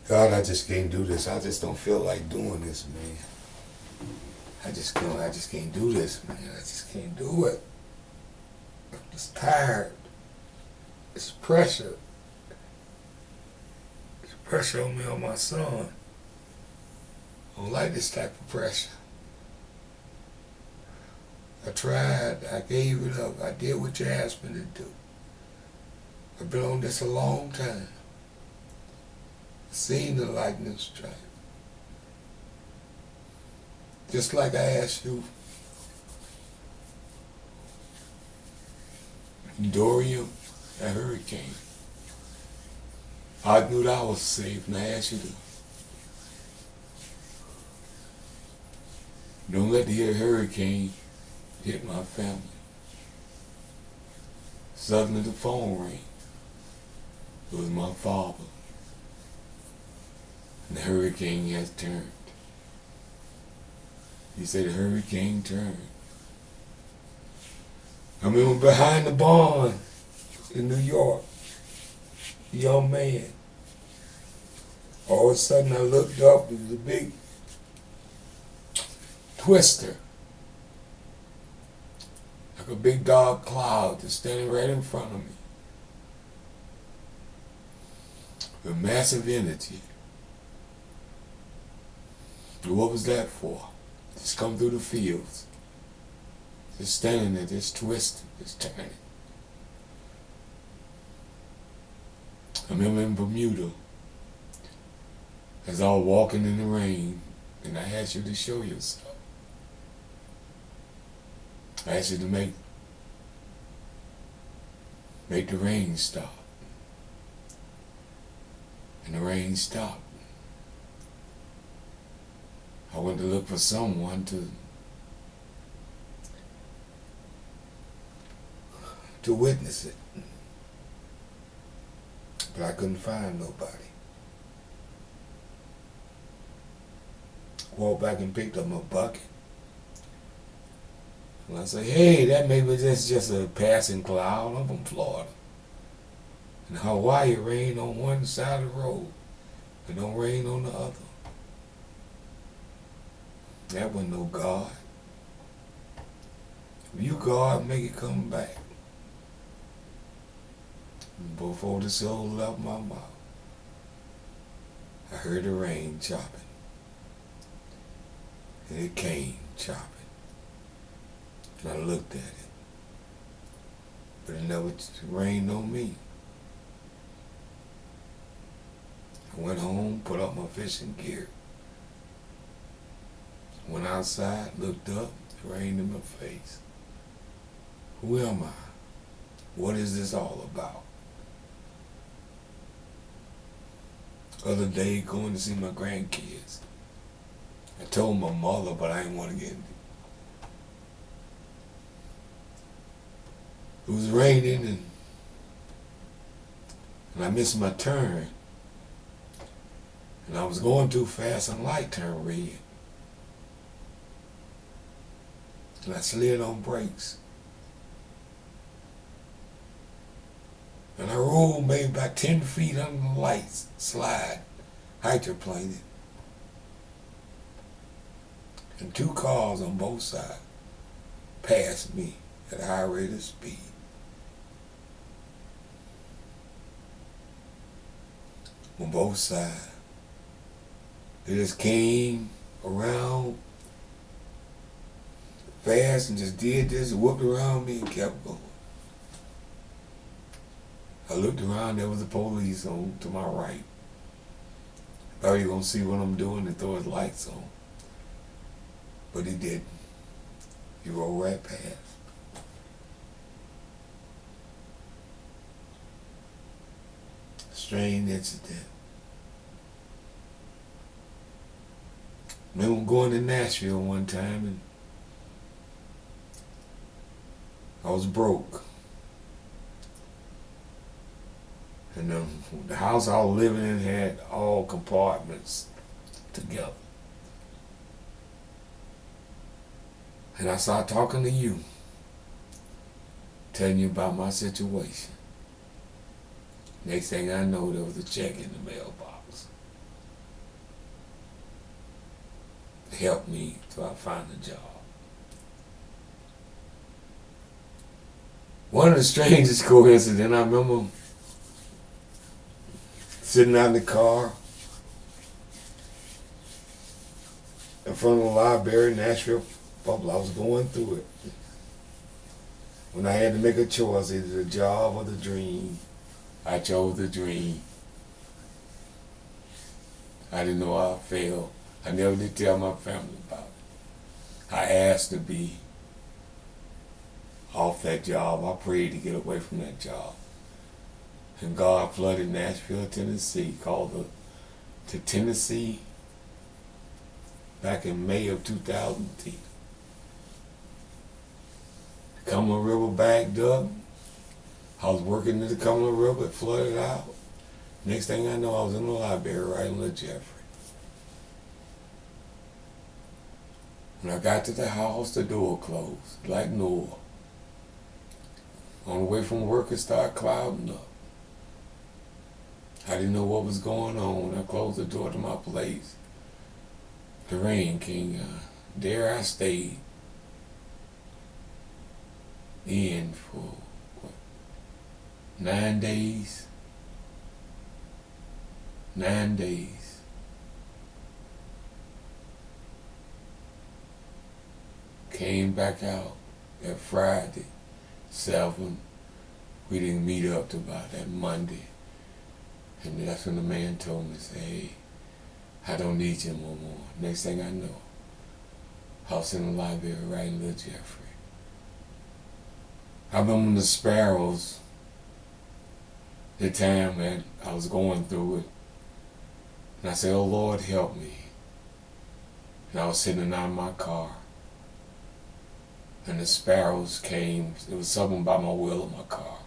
God, I just can't do this. I just don't feel like doing this, man. I just can't do this, man. I just can't do it. I'm just tired. It's pressure. It's pressure on me, on my son. I don't like this type of pressure. I tried. I gave it up. I did what you asked me to do. I've been on this a long time. I've seen the lightning strike. Just like I asked you, Dorian, that hurricane. I knew that I was safe, and I asked you to don't let the hurricane hit my family. Suddenly the phone rang. It was my father. And the hurricane has turned. He said the hurricane turned. I remember behind the barn in New York, a young man. All of a sudden I looked up, there was a big twister. Like a big dark cloud just standing right in front of me. With massive energy. And what was that for? Just come through the fields. Just standing there, just twisting, just turning. I remember in Bermuda, as I was walking in the rain, and I asked you to show yourself. I asked you to make the rain stop. And the rain stopped. I went to look for someone to witness it. But I couldn't find nobody. Walked back and picked up my bucket. And I say, hey, that maybe that's just a passing cloud. I'm from Florida. In Hawaii, it rain on one side of the road. It don't rain on the other. That wasn't no God. If you God, make it come back. And before the soul left my mouth, I heard the rain chopping. And it came chopping. And I looked at it. But it never rained on me. I went home, put up my fishing gear. Went outside, looked up, it rained in my face. Who am I? What is this all about? Other day, going to see my grandkids. I told my mother, but I didn't want to get into it. It was raining and I missed my turn. And I was going too fast and the light turned red. And I slid on brakes. And I rolled maybe about 10 feet under the lights, slide, hydroplaning. And two cars on both sides passed me at a high rate of speed. On both sides. They just came around fast and just did this, whooped around me and kept going. I looked around, there was a police on to my right. I thought he was going to see what I'm doing and throw his lights on. But he didn't. He rolled right past. Strange incident. Remember going to Nashville one time and I was broke. And the house I was living in had all compartments together. And I started talking to you, telling you about my situation. Next thing I know, there was a check in the mailbox. helped me till I find a job. One of the strangest coincidences, I remember sitting out in the car in front of the library in Nashville Public. I was going through it. When I had to make a choice, either the job or the dream, I chose the dream. I didn't know how I felt. I never did tell my family about it. I asked to be off that job. I prayed to get away from that job. And God flooded Nashville, Tennessee, called to Tennessee back in May of 2010. The Cumberland River backed up. I was working in the Cumberland River, it flooded out. Next thing I know, I was in the library writing with Jeffrey. When I got to the house, the door closed, like Noah. On the way from work, it started clouding up. I didn't know what was going on when I closed the door to my place. The rain came. There I stayed in for 9 days. 9 days. Came back out that Friday, 7. We didn't meet up till about that Monday. And that's when the man told me, say, hey, I don't need you no more. Next thing I know, I was in the library writing Little Jeffrey. I remember when the Sparrows, the time that I was going through it, and I said, oh Lord, help me. And I was sitting out in my car, and the sparrows came. There was something by my wheel of my car.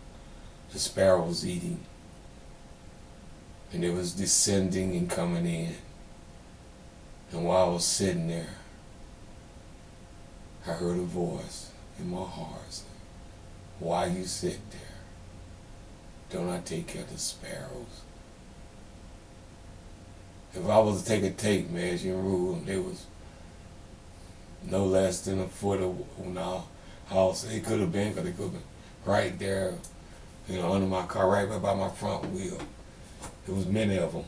The sparrow was eating, and it was descending and coming in. And while I was sitting there, I heard a voice in my heart say, why you sit there? Don't I take care of the sparrows? If I was to take a tape measure and rule, there was no less than a foot on our house. It could have been, because it could have been right there, under my car, right by my front wheel. There was many of them.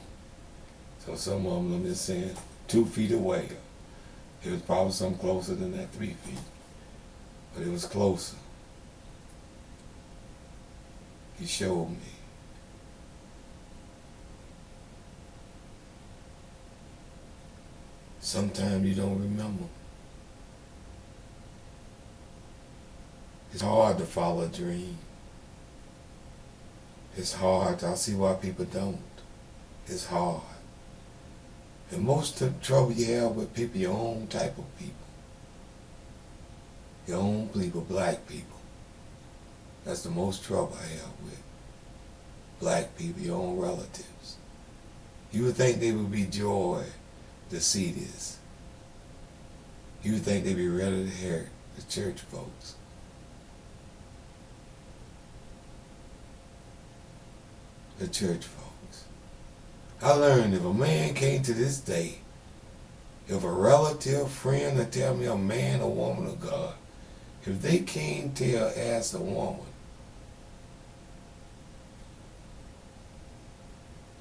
So some of them, I'm just saying, 2 feet away. It was probably some closer than that, 3 feet. But it was closer. He showed me. Sometimes you don't remember. It's hard to follow a dream. It's hard. I see why people don't. It's hard. And most of the trouble you have with people, your own type of people. Your own people, black people. That's the most trouble I have with. Black people, your own relatives. You would think they would be joy to see this. You would think they'd be ready to hear it, the church folks. The church folks. I learned if a man came to this day, if a relative, friend, or tell me a man or woman of God, if they came to ask a woman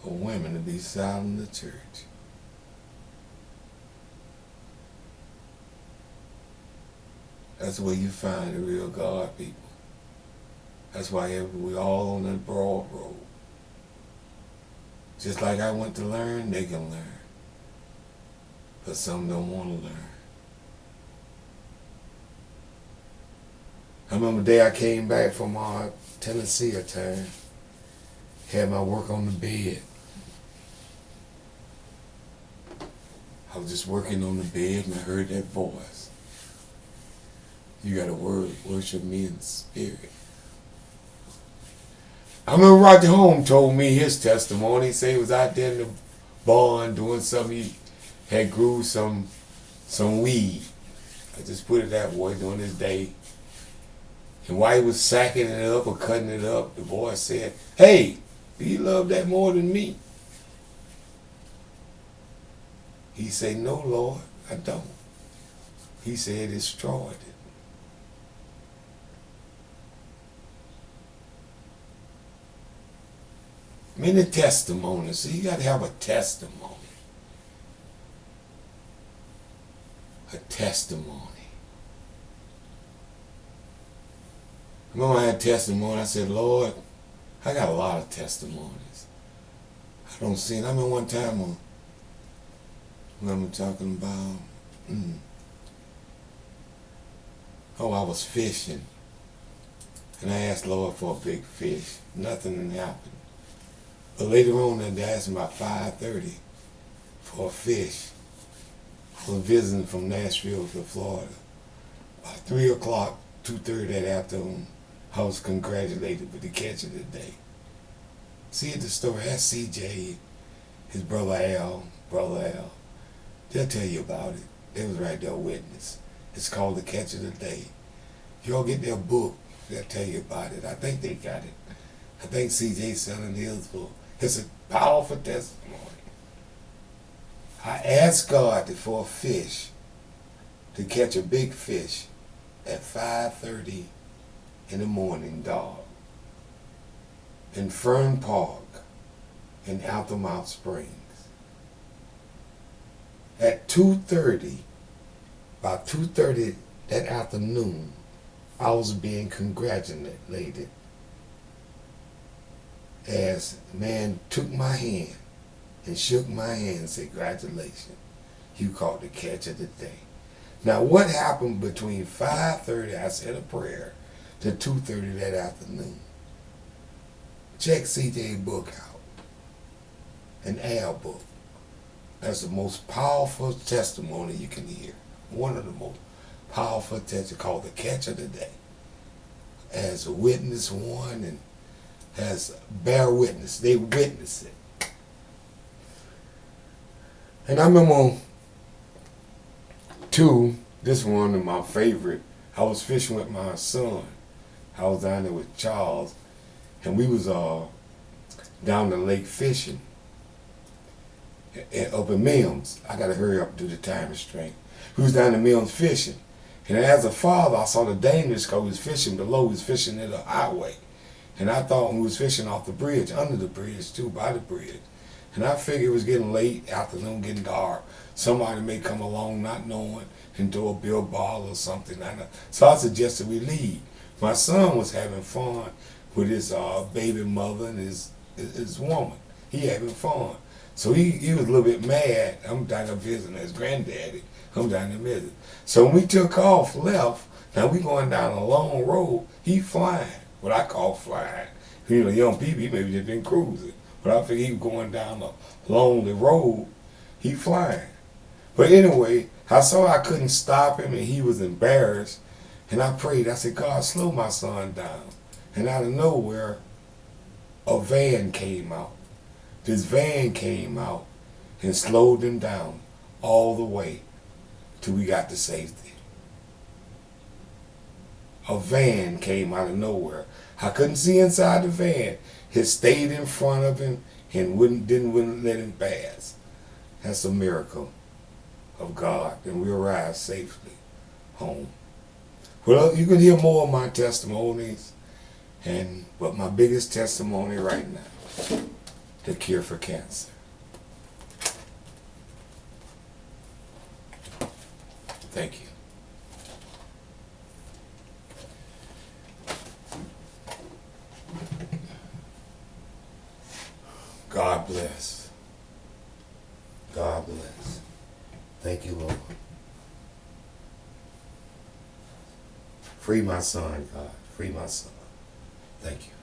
or women to be silent in the church, that's where you find the real God people. That's why we all on that broad road. Just like I went to learn, they can learn. But some don't want to learn. I remember the day I came back from Tennessee a time, had my work on the bed. I was just working on the bed and I heard that voice. You got to worship me in spirit. I remember Roger Holmes told me his testimony. He said he was out there in the barn doing something. He had grew some weed. I just put it that way, during his day. And while he was sacking it up or cutting it up, the boy said, hey, do you love that more than me? He said, no, Lord, I don't. He said destroyed it. Many testimonies. So you got to have a testimony. A testimony. Remember I had testimony. I said, Lord, I got a lot of testimonies. I don't see it. I remember one time when I'm talking about, I was fishing. And I asked Lord for a big fish. Nothing happened. But later on, they asked me about 5:30 for a fish. I was visiting from Nashville to Florida. About 3 o'clock, 2:30 that afternoon, I was congratulated with the catch of the day. See the story, that's CJ, his brother Al. They'll tell you about it. They was right there witness. It's called The Catch of the Day. If y'all get their book, they'll tell you about it. I think they got it. I think CJ's selling his book. It's a powerful testimony. I asked God for a fish, to catch a big fish at 5:30 in the morning, dog, in Fern Park in Altamont Springs. At 2:30, about 2:30 that afternoon, I was being congratulated as the man took my hand and shook my hand and said, congratulations, you caught the catch of the day. Now what happened between 5:30, I said a prayer, to 2:30 that afternoon? Check CJ's book out, an Al book. That's the most powerful testimony you can hear. One of the most powerful testimonies, called The Catch of the Day. As a witness one and as bear witness, they witness it. And I remember this one of my favorite, I was fishing with my son. I was down there with Charles, and we was down the lake fishing up in Mills. I gotta hurry up to the time restraint. We was down in Mills fishing. And as a father, I saw the dangers because we was fishing below, we was fishing in the highway. And I thought we was fishing off the bridge, under the bridge too, by the bridge. And I figured it was getting late, afternoon, getting dark. Somebody may come along not knowing and throw a bill ball or something. So I suggested we leave. My son was having fun with his baby mother and his woman. He having fun. So he was a little bit mad. I'm down there visiting his granddaddy. I'm down there visiting. So when we took off left, now we going down a long road, he flying. What I call flying. You know, young people, he maybe just been cruising. But I figured he was going down a lonely road, he flying. But anyway, I saw I couldn't stop him and he was embarrassed. And I prayed, I said, God, slow my son down. And out of nowhere, a van came out. This van came out and slowed him down all the way till we got to safety. A van came out of nowhere. I couldn't see inside the van. It stayed in front of him and wouldn't let him pass. That's a miracle of God. And we arrived safely home. Well, you can hear more of my testimonies, but my biggest testimony right now, the cure for cancer. Thank you. God bless. God bless. Thank you, Lord. Free my son, God. Free my son. Thank you.